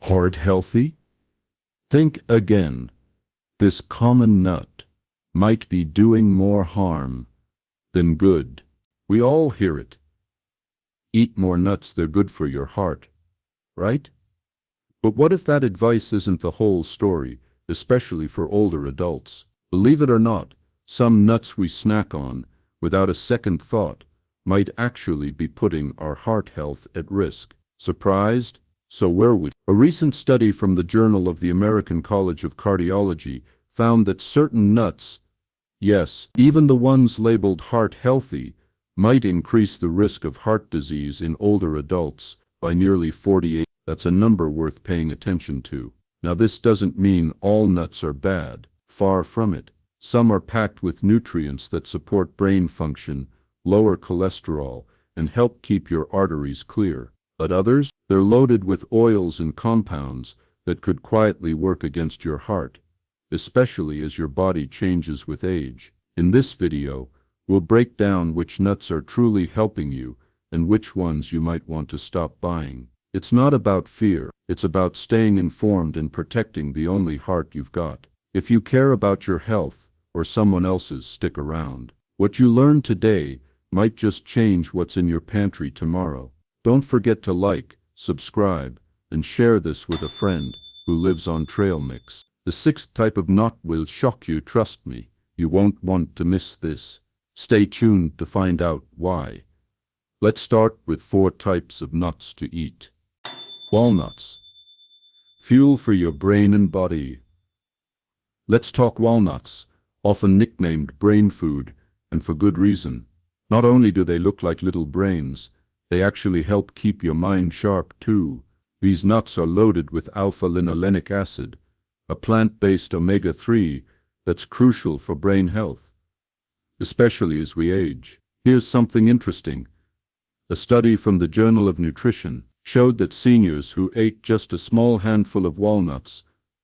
Heart healthy? Think again. This common nut might be doing more harm than good. We all hear it. Eat more nuts, they're good for your heart, right? But what if that advice isn't the whole story, especially for older adults? Believe it or not, some nuts we snack on, without a second thought, might actually be putting our heart health at risk. Surprised? So were we. A recent study from the Journal of the American College of Cardiology found that certain nuts, yes, even the ones labeled heart healthy, might increase the risk of heart disease in older adults by nearly 48%. That's a number worth paying attention to. Now, this doesn't mean all nuts are bad. Far from it. Some are packed with nutrients that support brain function, lower cholesterol, and help keep your arteries clear. But others, they're loaded with oils and compounds that could quietly work against your heart, especially as your body changes with age. In this video, we'll break down which nuts are truly helping you and which ones you might want to stop buying. It's not about fear, it's about staying informed and protecting the only heart you've got. If you care about your health or someone else's, stick around. What you learn today might just change what's in your pantry tomorrow. Don't forget to like, subscribe, and share this with a friend who lives on trail mix. The sixth type of nut will shock you, trust me. You won't want to miss this. Stay tuned to find out why. Let's start with 4 types of nuts to eat. Walnuts. Fuel for your brain and body. Let's talk walnuts, often nicknamed brain food, and for good reason. Not only do they look like little brains, they actually help keep your mind sharp too. These nuts are loaded with alpha-linolenic acid, a plant-based omega-3 that's crucial for brain health, especially as we age. Here's something interesting. A study from the Journal of Nutrition showed that seniors who ate just a small handful of walnuts,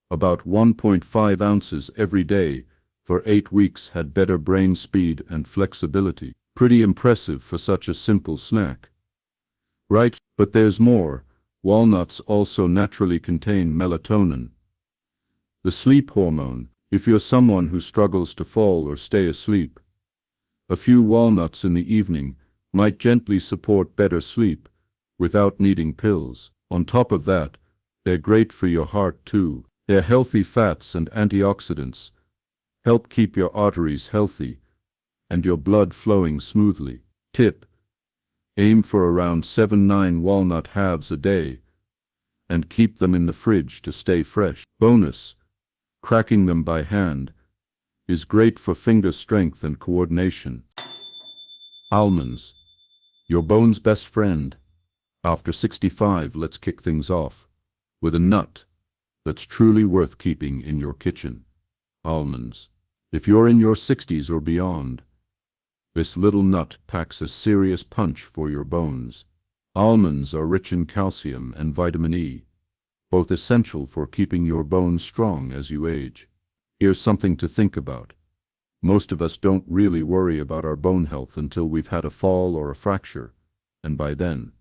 about 1.5 ounces every day, for 8 weeks had better brain speed and flexibility. Pretty impressive for such a simple snack. Right, but there's more. Walnuts also naturally contain melatonin, the sleep hormone. If you're someone who struggles to fall or stay asleep, a few walnuts in the evening might gently support better sleep without needing pills. On top of that, they're great for your heart too. Their healthy fats and antioxidants help keep your arteries healthy and your blood flowing smoothly. Tip: aim for around 7-9 walnut halves a day and keep them in the fridge to stay fresh. Bonus: cracking them by hand is great for finger strength and coordination. Almonds, your bone's best friend. After 65, let's kick things off with a nut that's truly worth keeping in your kitchen. Almonds. If you're in your 60s or beyond, this little nut packs a serious punch for your bones. Almonds are rich in calcium and vitamin E, both essential for keeping your bones strong as you age. Here's something to think about. Most of us don't really worry about our bone health until we've had a fall or a fracture, and by then,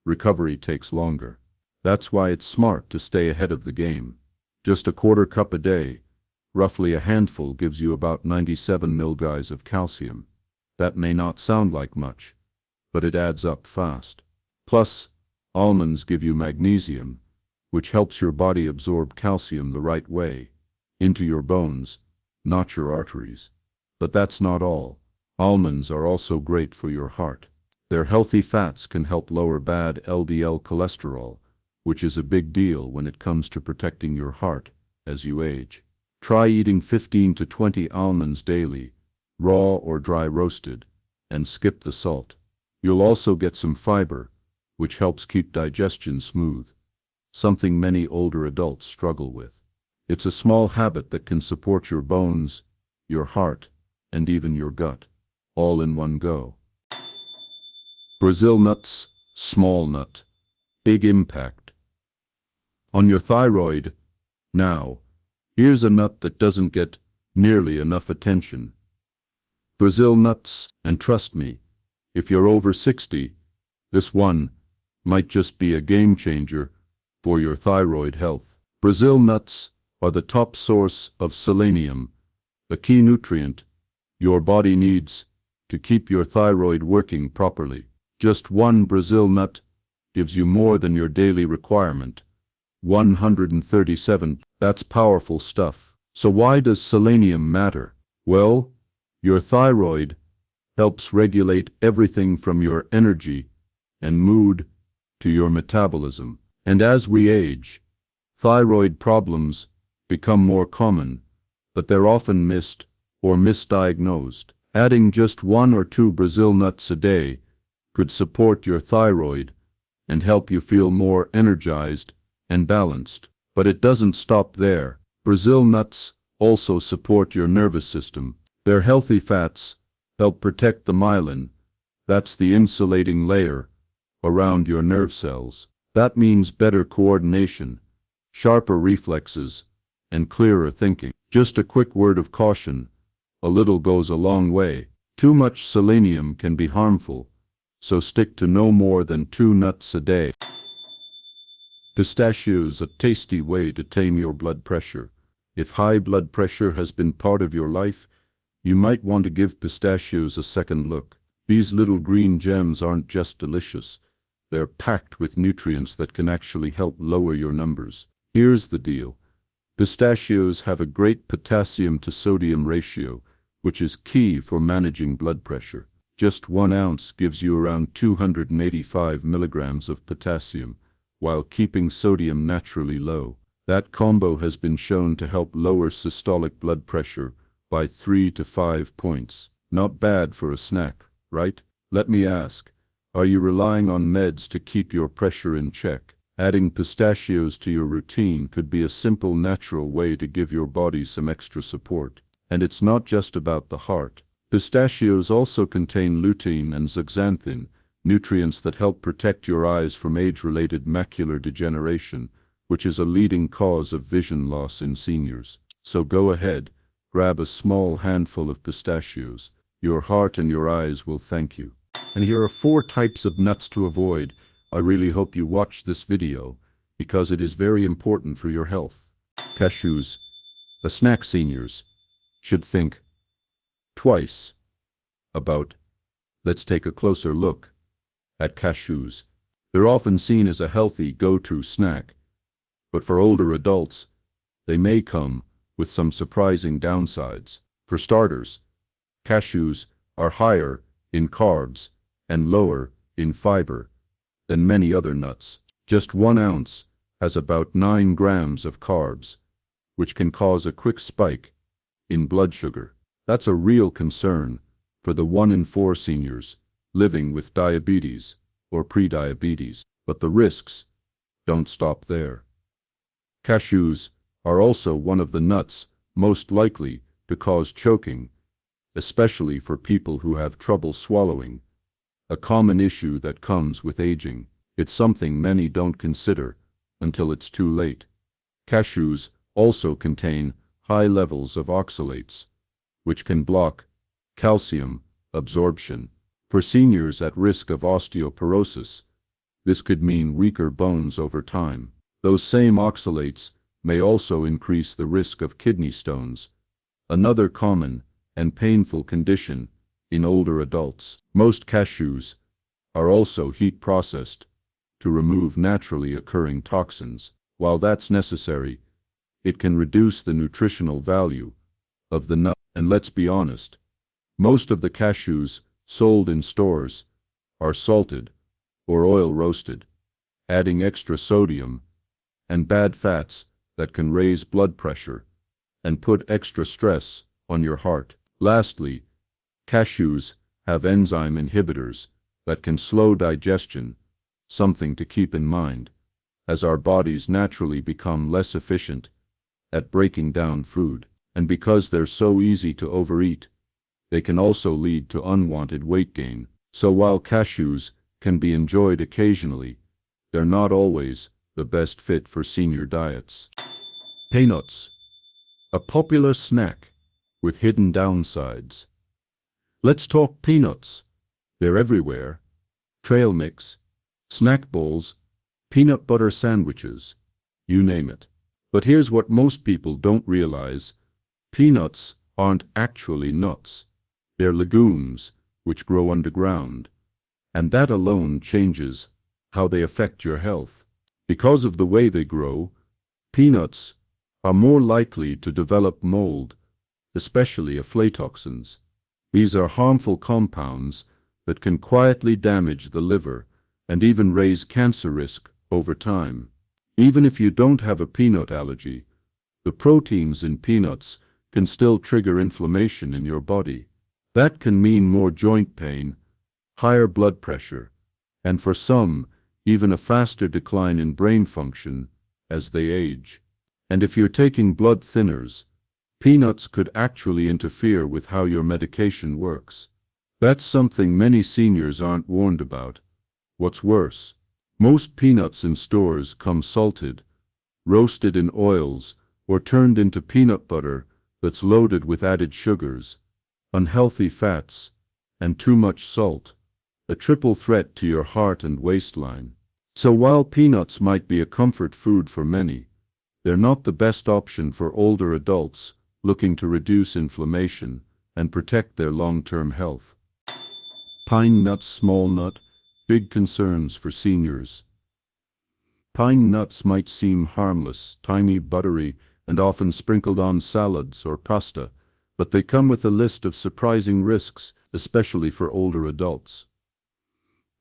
recovery takes longer. That's why it's smart to stay ahead of the game. Just a quarter cup a day, roughly a handful, gives you about 97 mg of calcium. That may not sound like much, but it adds up fast. Plus, almonds give you magnesium, which helps your body absorb calcium the right way, into your bones, not your arteries. But that's not all. Almonds are also great for your heart. Their healthy fats can help lower bad LDL cholesterol, which is a big deal when it comes to protecting your heart as you age. Try eating 15 to 20 almonds daily, raw or dry roasted, and skip the salt. You'll also get some fiber, which helps keep digestion smooth, something many older adults struggle with. It's a small habit that can support your bones, your heart, and even your gut, all in one go. Brazil nuts, small nut, big impact on your thyroid. Now, here's a nut that doesn't get nearly enough attention. Brazil nuts, and trust me, if you're over 60, this one might just be a game changer for your thyroid health. Brazil nuts are the top source of selenium, a key nutrient your body needs to keep your thyroid working properly. Just one Brazil nut gives you more than your daily requirement. 137. That's powerful stuff. So why does selenium matter? Well, your thyroid helps regulate everything from your energy and mood to your metabolism. And as we age, thyroid problems become more common, but they're often missed or misdiagnosed. Adding just 1 or 2 Brazil nuts a day could support your thyroid and help you feel more energized and balanced. But it doesn't stop there. Brazil nuts also support your nervous system. Their healthy fats help protect the myelin, that's the insulating layer around your nerve cells. That means better coordination, sharper reflexes, and clearer thinking. Just a quick word of caution, a little goes a long way. Too much selenium can be harmful, so stick to no more than 2 nuts a day. Pistachios, a tasty way to tame your blood pressure. If high blood pressure has been part of your life, you might want to give pistachios a second look. These little green gems aren't just delicious, they're packed with nutrients that can actually help lower your numbers. Here's the deal. Pistachios have a great potassium to sodium ratio, which is key for managing blood pressure. Just 1 ounce gives you around 285 milligrams of potassium, while keeping sodium naturally low. That combo has been shown to help lower systolic blood pressure by 3 to 5 points. Not bad for a snack, right? Let me ask, are you relying on meds to keep your pressure in check? Adding pistachios to your routine could be a simple, natural way to give your body some extra support. And it's not just about the heart. Pistachios also contain lutein and zeaxanthin, nutrients that help protect your eyes from age-related macular degeneration, which is a leading cause of vision loss in seniors. So go ahead, grab a small handful of pistachios. Your heart and your eyes will thank you. And here are 4 types of nuts to avoid. I really hope you watch this video, because it is very important for your health. Cashews. The snack seniors should think twice about. Let's take a closer look at cashews. They're often seen as a healthy go-to snack, but for older adults, they may come with some surprising downsides. For starters, cashews are higher in carbs and lower in fiber than many other nuts. Just 1 ounce has about 9 grams of carbs, which can cause a quick spike in blood sugar. That's a real concern for the 1 in 4 seniors living with diabetes or prediabetes. But the risks don't stop there. Cashews are also one of the nuts most likely to cause choking, especially for people who have trouble swallowing, a common issue that comes with aging. It's something many don't consider until it's too late. Cashews also contain high levels of oxalates, which can block calcium absorption. For seniors at risk of osteoporosis, this could mean weaker bones over time. Those same oxalates may also increase the risk of kidney stones, another common and painful condition in older adults. Most cashews are also heat processed to remove naturally occurring toxins. While that's necessary, it can reduce the nutritional value of the nut. And let's be honest, most of the cashews sold in stores are salted or oil roasted, adding extra sodium and bad fats that can raise blood pressure and put extra stress on your heart. Lastly, cashews have enzyme inhibitors that can slow digestion, something to keep in mind, as our bodies naturally become less efficient at breaking down food. And because they're so easy to overeat, they can also lead to unwanted weight gain. So while cashews can be enjoyed occasionally, they're not always the best fit for senior diets. Peanuts, a popular snack with hidden downsides. Let's talk peanuts. They're everywhere. Trail mix, snack bowls, peanut butter sandwiches, you name it. But here's what most people don't realize. Peanuts aren't actually nuts. They're legumes, which grow underground. And that alone changes how they affect your health. Because of the way they grow, peanuts are more likely to develop mold, especially aflatoxins. These are harmful compounds that can quietly damage the liver and even raise cancer risk over time. Even if you don't have a peanut allergy, the proteins in peanuts can still trigger inflammation in your body. That can mean more joint pain, higher blood pressure, and for some, even a faster decline in brain function as they age. And if you're taking blood thinners, peanuts could actually interfere with how your medication works. That's something many seniors aren't warned about. What's worse, most peanuts in stores come salted, roasted in oils, or turned into peanut butter that's loaded with added sugars, unhealthy fats, and too much salt, a triple threat to your heart and waistline. So while peanuts might be a comfort food for many, they're not the best option for older adults looking to reduce inflammation and protect their long-term health. Pine nuts, small nut, big concerns for seniors. Pine nuts might seem harmless, tiny, buttery, and often sprinkled on salads or pasta, but they come with a list of surprising risks, especially for older adults.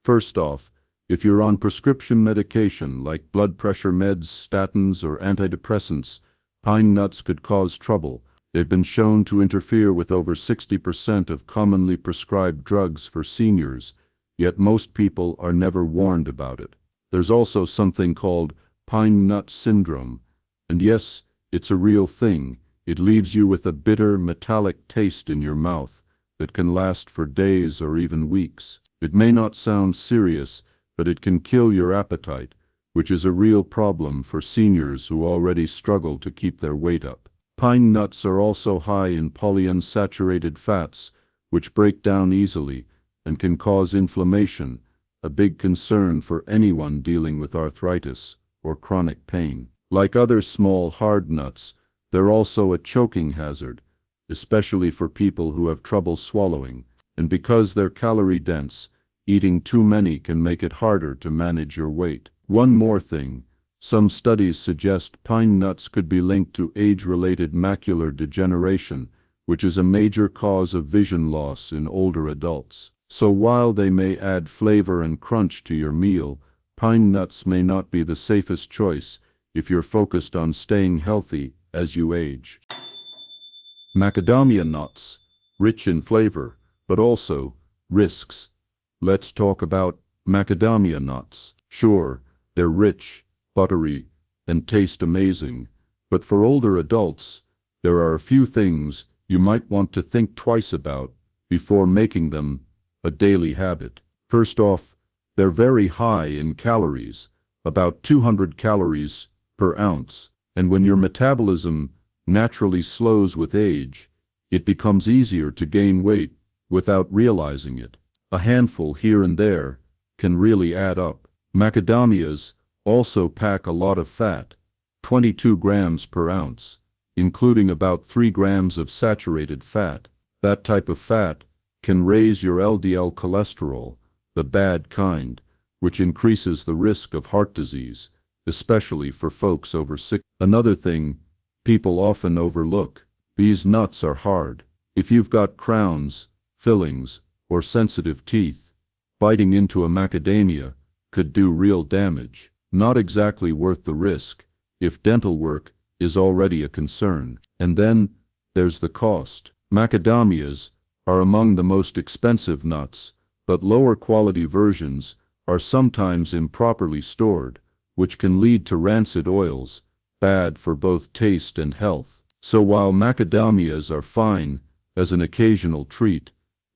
First off, if you're on prescription medication like blood pressure meds, statins, or antidepressants, pine nuts could cause trouble. They've been shown to interfere with over 60% of commonly prescribed drugs for seniors, yet most people are never warned about it. There's also something called pine nut syndrome, and yes, it's a real thing. It leaves you with a bitter, metallic taste in your mouth that can last for days or even weeks. It may not sound serious, but it can kill your appetite, which is a real problem for seniors who already struggle to keep their weight up. Pine nuts are also high in polyunsaturated fats, which break down easily and can cause inflammation, a big concern for anyone dealing with arthritis or chronic pain. Like other small, hard nuts, they're also a choking hazard, especially for people who have trouble swallowing, and because they're calorie-dense, eating too many can make it harder to manage your weight. One more thing. Some studies suggest pine nuts could be linked to age-related macular degeneration, which is a major cause of vision loss in older adults. So while they may add flavor and crunch to your meal, pine nuts may not be the safest choice if you're focused on staying healthy as you age. Macadamia nuts, rich in flavor, but also risks. Let's talk about macadamia nuts. Sure, they're rich, buttery, and taste amazing, but for older adults, there are a few things you might want to think twice about before making them a daily habit. First off, they're very high in calories, about 200 calories per ounce, and when your metabolism naturally slows with age, it becomes easier to gain weight without realizing it. A handful here and there can really add up. Macadamias also pack a lot of fat, 22 grams per ounce, including about 3 grams of saturated fat. That type of fat can raise your LDL cholesterol, the bad kind, which increases the risk of heart disease, especially for folks over 60. Another thing people often overlook: these nuts are hard. If you've got crowns, fillings, or sensitive teeth, biting into a macadamia could do real damage. Not exactly worth the risk if dental work is already a concern. And then there's the cost. Macadamias are among the most expensive nuts, but lower quality versions are sometimes improperly stored, which can lead to rancid oils, bad for both taste and health. So while macadamias are fine as an occasional treat,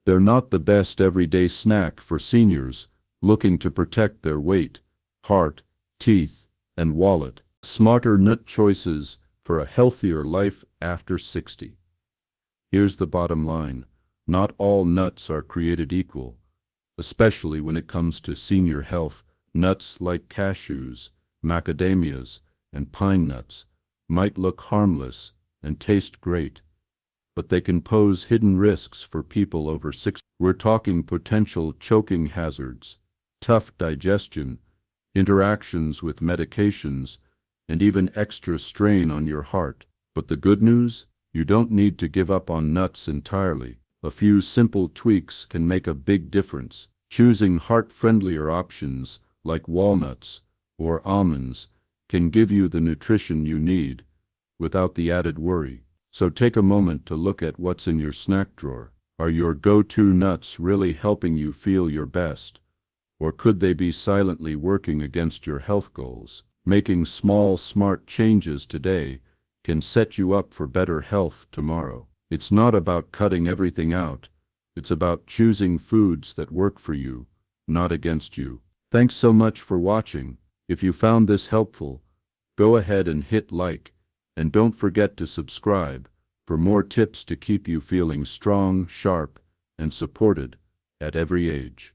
they're not the best everyday snack for seniors looking to protect their weight, heart, teeth, and wallet. Smarter nut choices for a healthier life after 60. Here's the bottom line. Not all nuts are created equal, especially when it comes to senior health. Nuts like cashews, macadamias, and pine nuts might look harmless and taste great, but they can pose hidden risks for people over 60. We're talking potential choking hazards, tough digestion, interactions with medications, and even extra strain on your heart. But the good news? You don't need to give up on nuts entirely. A few simple tweaks can make a big difference. Choosing heart-friendlier options like walnuts or almonds can give you the nutrition you need without the added worry. So take a moment to look at what's in your snack drawer. Are your go-to nuts really helping you feel your best? Or could they be silently working against your health goals? Making small, smart changes today can set you up for better health tomorrow. It's not about cutting everything out. It's about choosing foods that work for you, not against you. Thanks so much for watching. If you found this helpful, go ahead and hit like, and don't forget to subscribe for more tips to keep you feeling strong, sharp, and supported at every age.